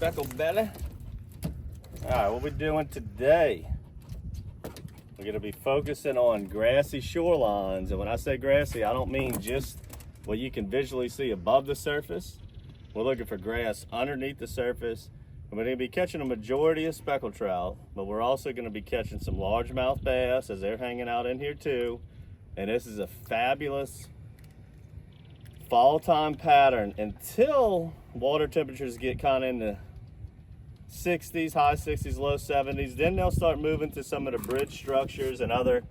speckled belly. All right, what we doing today? We're gonna be focusing on grassy shorelines. And when I say grassy, I don't mean just what you can visually see above the surface. We're looking for grass underneath the surface. And we're gonna be catching a majority of speckled trout, but we're also gonna be catching some largemouth bass as they're hanging out in here too. And this is a fabulous fall time pattern until water temperatures get kind of in the 60s, high 60s, low 70s. Then they'll start moving to some of the bridge structures and other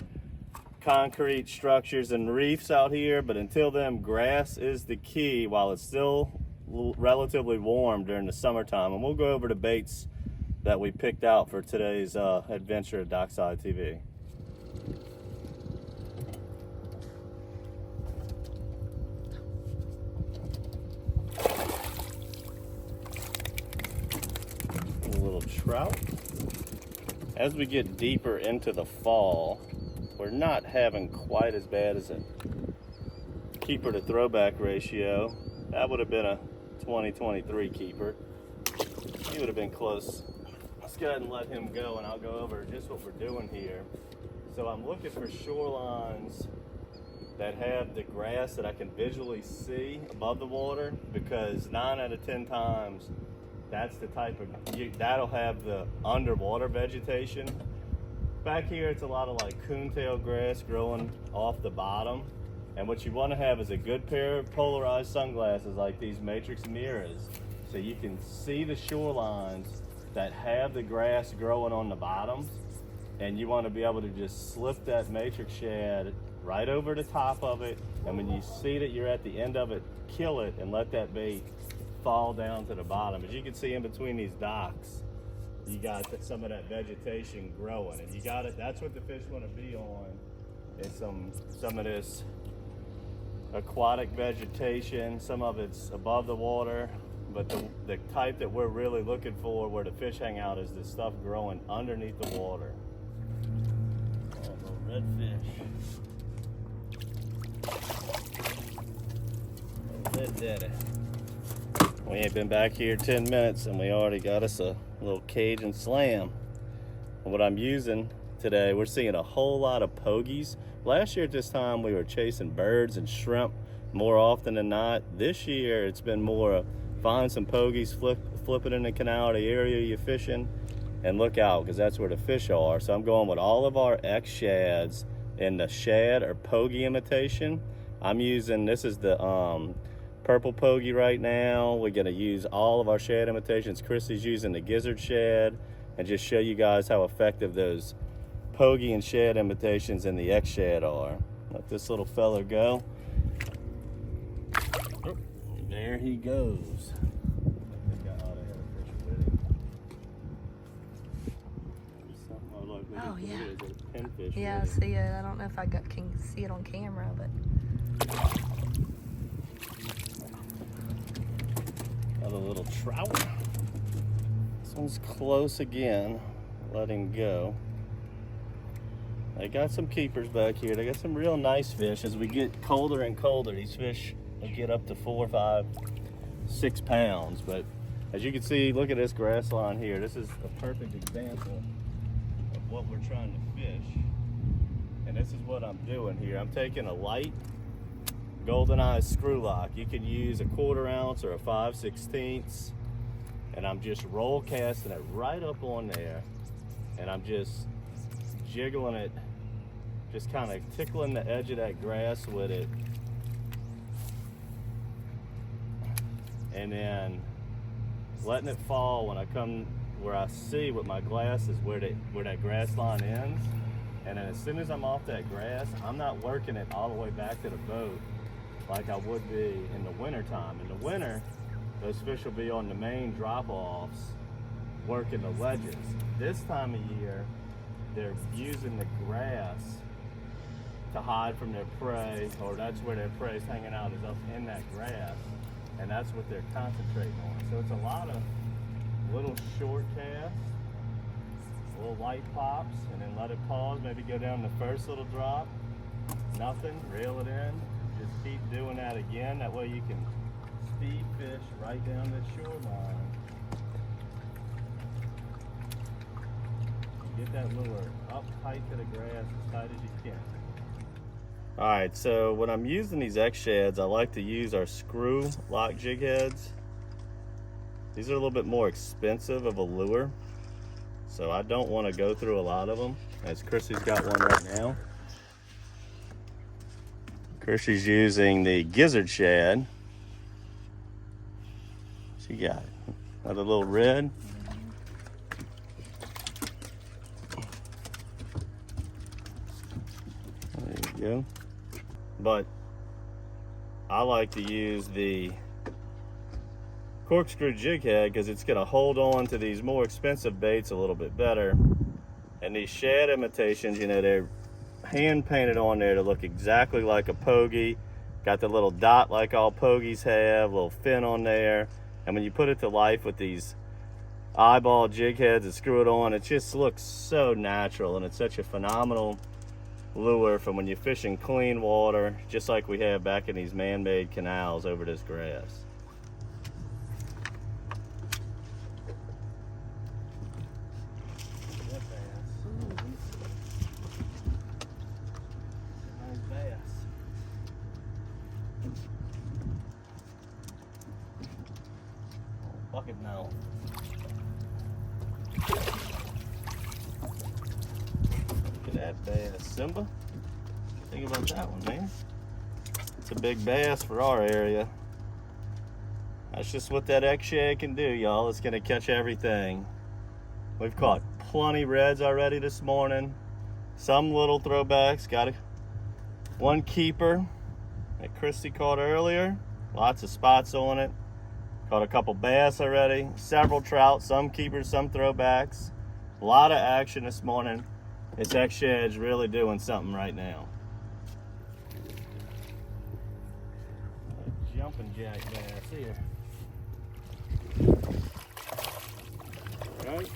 concrete structures and reefs out here. But until then, grass is the key while it's still relatively warm during the summertime. And we'll go over the baits that we picked out for today's adventure at DockSide TV. Trout. As we get deeper into the fall, we're not having quite as bad as a keeper to throwback ratio. That would have been a 2023 keeper. He would have been close. Let's go ahead and let him go, and I'll go over just what we're doing here. So I'm looking for shorelines that have the grass that I can visually see above the water, because 9 out of 10 times that's the type of, that'll have the underwater vegetation. Back here, it's a lot of like coontail grass growing off the bottom. And what you want to have is a good pair of polarized sunglasses like these matrix mirrors, so you can see the shorelines that have the grass growing on the bottom. And you want to be able to just slip that matrix shad right over the top of it. And when you see that you're at the end of it, kill it and let that bait fall down to the bottom. As you can see in between these docks, you got some of that vegetation growing, and you got it. That's what the fish want to be on, is some of this aquatic vegetation. Some of it's above the water, but the type that we're really looking for where the fish hang out is the stuff growing underneath the water. Oh, the redfish. Oh, red daddy. We ain't been back here 10 minutes and we already got us a little Cajun slam. And what I'm using today, we're seeing a whole lot of pogies. Last year at this time we were chasing birds and shrimp more often than not. This year it's been more find some pogies, flip it in the canal, the area you're fishing, and look out, because that's where the fish are. So I'm going with all of our X shads in the shad or pogie imitation. I'm using, this is the purple pogie right now. We're gonna use all of our shad imitations. Chrissy's using the gizzard shad, and just show you guys how effective those pogie and shad imitations in the X shad are. Let this little fella go. Oh, there he goes. Oh yeah. Yeah, I see it. I don't know if I can see it on camera, but. Got a little trout. This one's close again. Let him go. They got some keepers back here. They got some real nice fish. As we get colder and colder, these fish will get up to 4, 5, 6 pounds. But as you can see, look at this grass line here. This is a perfect example of what we're trying to fish. And this is what I'm doing here. I'm taking a light GoldenEye screw lock. You can use a 1/4 ounce or a 5/16, and I'm just roll casting it right up on there, and I'm just jiggling it, just kind of tickling the edge of that grass with it, and then letting it fall when I come where I see with my glasses where that grass line ends. And then as soon as I'm off that grass, I'm not working it all the way back to the boat like I would be in the winter time. In the winter, those fish will be on the main drop-offs working the ledges. This time of year, they're using the grass to hide from their prey, or that's where their prey is hanging out, is up in that grass, and that's what they're concentrating on. So it's a lot of little short casts, little light pops, and then let it pause, maybe go down the first little drop, nothing, reel it in, just keep doing that again. That way you can speed fish right down the shoreline Get that lure up tight to the grass, as tight as you can. All right, so when I'm using these X shads, I like to use our screw lock jig heads. These are a little bit more expensive of a lure, so I don't want to go through a lot of them, as Chrissy's got one right now. Chrissy's using the gizzard shad. She got it. Another little red. There you go. But I like to use the corkscrew jig head because it's going to hold on to these more expensive baits a little bit better. And these shad imitations, you know, they're hand painted on there to look exactly like a pogie. Got the little dot like all pogies have, little fin on there. And when you put it to life with these eyeball jig heads and screw it on, it just looks so natural, and it's such a phenomenal lure from when you're fishing clean water, just like we have back in these man-made canals over this grass. Nice bass. Bucket now. Look at that bass, Simba. Think about that one, man. It's a big bass for our area. That's just what that X shad can do, y'all. It's gonna catch everything. We've caught plenty reds already this morning. Some little throwbacks. Got one keeper that Christy caught earlier. Lots of spots on it. Caught a couple bass already, several trout, some keepers, some throwbacks. A lot of action this morning. This X shad's really doing something right now. A jumping jack bass here. All right.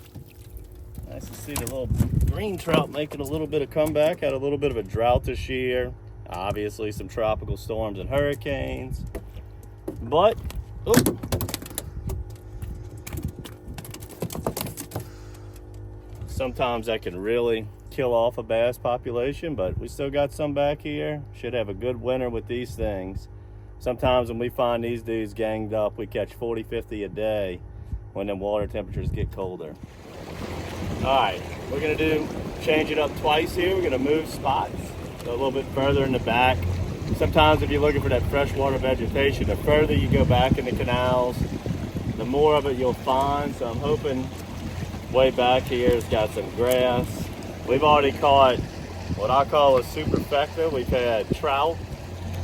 Nice to see the little green trout making a little bit of comeback. Had a little bit of a drought this year. Obviously some tropical storms and hurricanes. But, oh. Sometimes that can really kill off a bass population, but we still got some back here. Should have a good winter with these things. Sometimes when we find these dudes ganged up, we catch 40, 50 a day when the water temperatures get colder. All right, we're gonna change it up twice here. We're gonna move spots, go a little bit further in the back. Sometimes if you're looking for that freshwater vegetation, the further you go back in the canals, the more of it you'll find. So I'm hoping way back here has got some grass. We've already caught what I call a superfecta. We've had trout,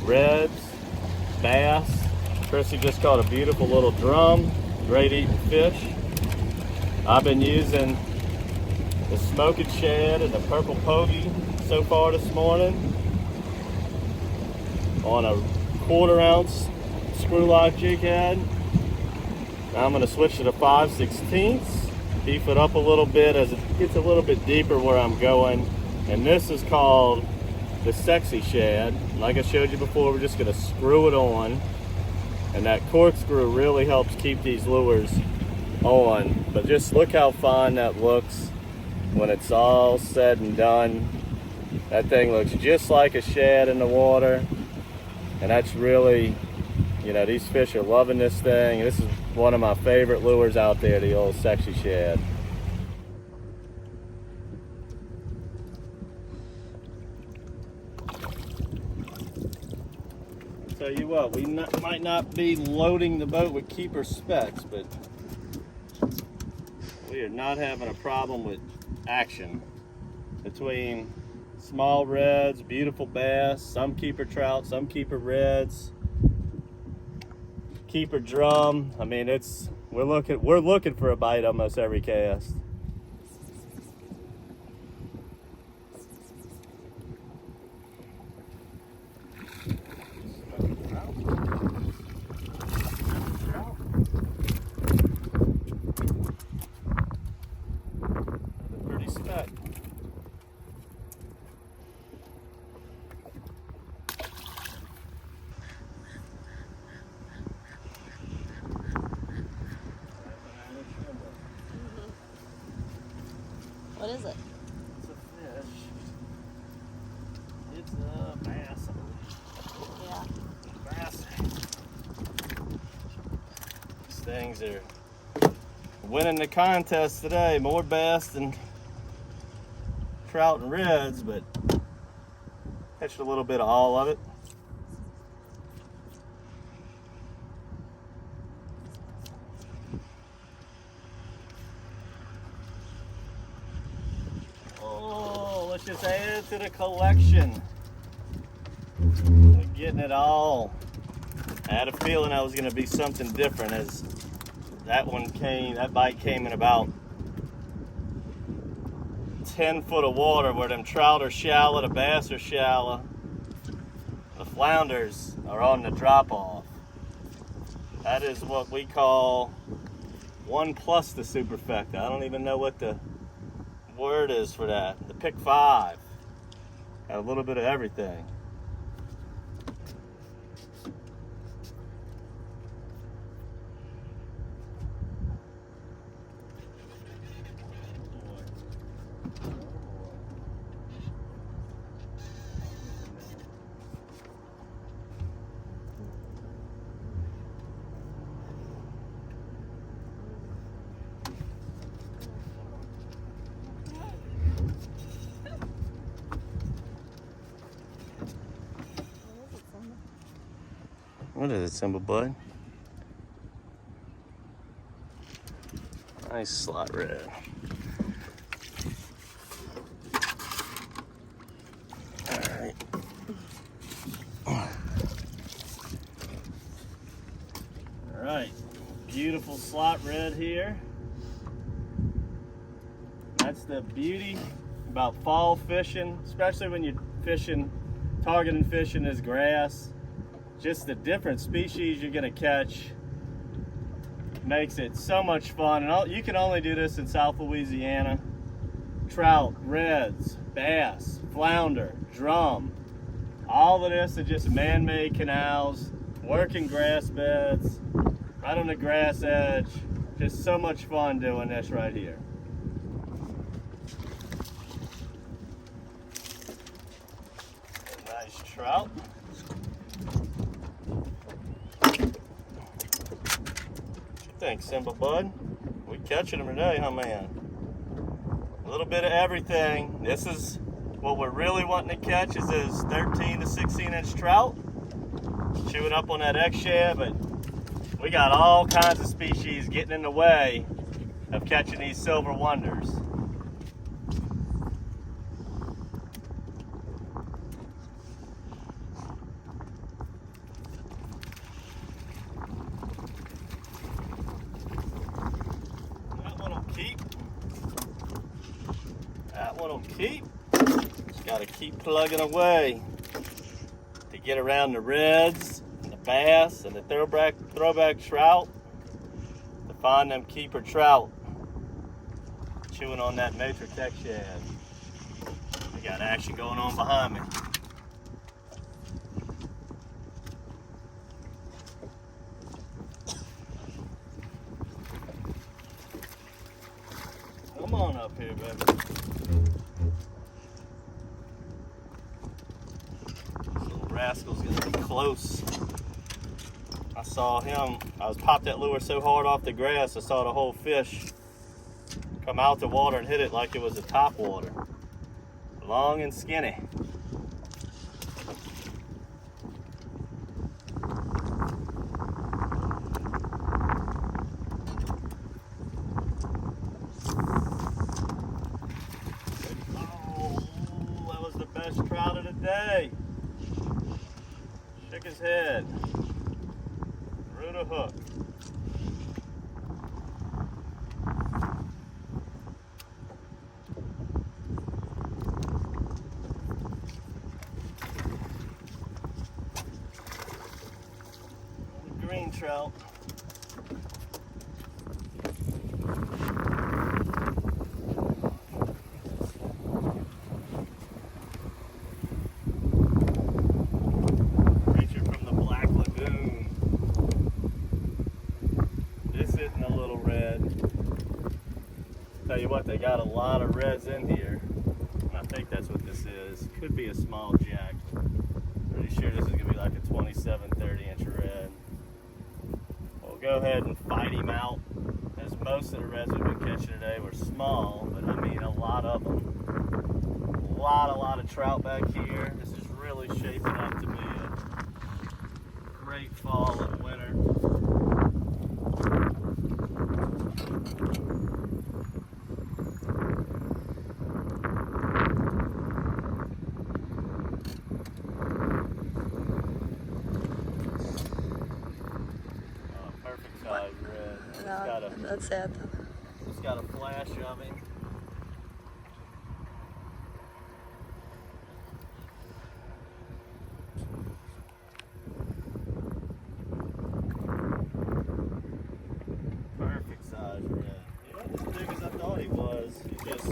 reds, bass. Chrissy just caught a beautiful little drum, great eating fish. I've been using the smoked shad and the purple pogie so far this morning on a 1/4 ounce screw lock jig head. Now I'm going to switch to the 5/16, beef it up a little bit as it gets a little bit deeper where I'm going. And this is called the sexy shad. Like I showed you before, we're just going to screw it on, and that corkscrew really helps keep these lures on. But just look how fine that looks when it's all said and done. That thing looks just like a shad in the water, and that's really, you know, these fish are loving this thing. This is one of my favorite lures out there, the old sexy shad. Tell you what, we might not be loading the boat with keeper specs, but we are not having a problem with action between small reds, beautiful bass, some keeper trout, some keeper reds, keeper drum. I mean, we're looking for a bite almost every cast. Pretty spec. Things are winning the contest today. More bass than trout and reds, but catched a little bit of all of it. Oh, let's just add to the collection. We're getting it all. I had a feeling I was going to be something different, as that bite came in about 10 foot of water where them trout are shallow, the bass are shallow, the flounders are on the drop off. That is what we call 1 plus the superfecta. I don't even know what the word is for that. The pick 5. Got a little bit of everything. What is it, Simba Bud? Nice slot red. Alright. Alright. Beautiful slot red here. That's the beauty about fall fishing, especially when you're fishing, targeting fishing this grass. Just the different species you're gonna catch makes it so much fun. And you can only do this in South Louisiana. Trout, reds, bass, flounder, drum. All of this is just man-made canals, working grass beds, right on the grass edge. Just so much fun doing this right here. A nice trout. Thanks, Simba Bud. We catching them today, huh, man? A little bit of everything. This is what we're really wanting to catch, is those 13 to 16 inch trout. Chewing up on that X-Shad, but we got all kinds of species getting in the way of catching these silver wonders. That one'll keep. Just gotta keep plugging away to get around the reds and the bass and the throwback trout to find them keeper trout. Chewing on that matrix X-Shad. We got action going on behind me. Come on up here, baby. This little rascal's gonna be close. I saw him. I was popped that lure so hard off the grass, I saw the whole fish come out the water and hit it like it was a top water. Long and skinny. Best trout of the day. Shook his head. Threw the hook. Green trout. Tell you what, they got a lot of reds in here, and I think that's what this is. Could be a small jack. Pretty sure this is gonna be like a 27, 30 inch red. Well, go ahead and fight him out, as most of the reds we've been catching today were small, but I mean a lot of them. A lot of trout back here. This is really shaping up to be a great fall and winter. No, that's it. Just got a flash of him. Perfect size red. He wasn't as big as I thought he was. He's just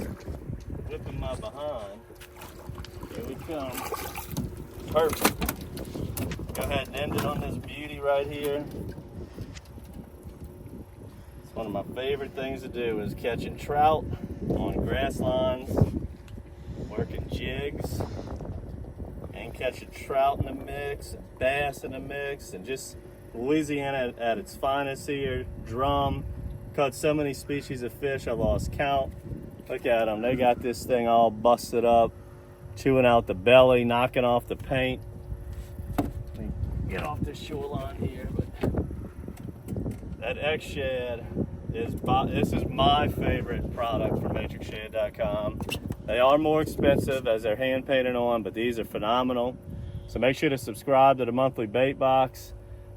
whipping my behind. Here we come. Perfect. Go ahead and end it on this beauty right here. One of my favorite things to do is catching trout on grass lines, working jigs, and catching trout in the mix, bass in the mix, and just Louisiana at its finest here. Drum, caught so many species of fish I lost count. Look at them, they got this thing all busted up, chewing out the belly, knocking off the paint. Let me get off this shoreline here, but that X-Shad this is my favorite product from MatrixShad.com. They are more expensive as they're hand painted on, but these are phenomenal. So make sure to subscribe to the monthly bait box.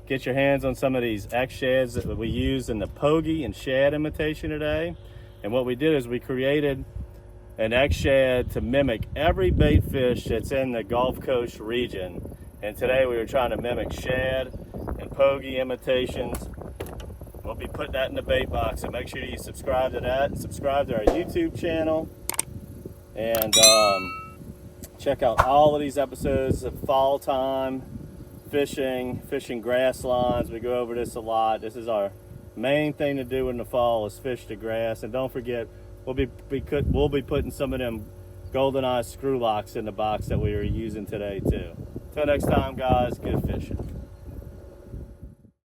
Get your hands on some of these X-Shads that we use in the pogie and shad imitation today. And what we did is we created an X-Shad to mimic every bait fish that's in the Gulf Coast region. And today we were trying to mimic shad and pogie imitations. We'll be putting that in the bait box, so make sure you subscribe to that and subscribe to our YouTube channel. And check out all of these episodes of fall time, fishing grass lines. We go over this a lot. This is our main thing to do in the fall, is fish the grass. And don't forget, we'll be putting some of them golden eye screw locks in the box that we were using today too. Till next time, guys, good fishing.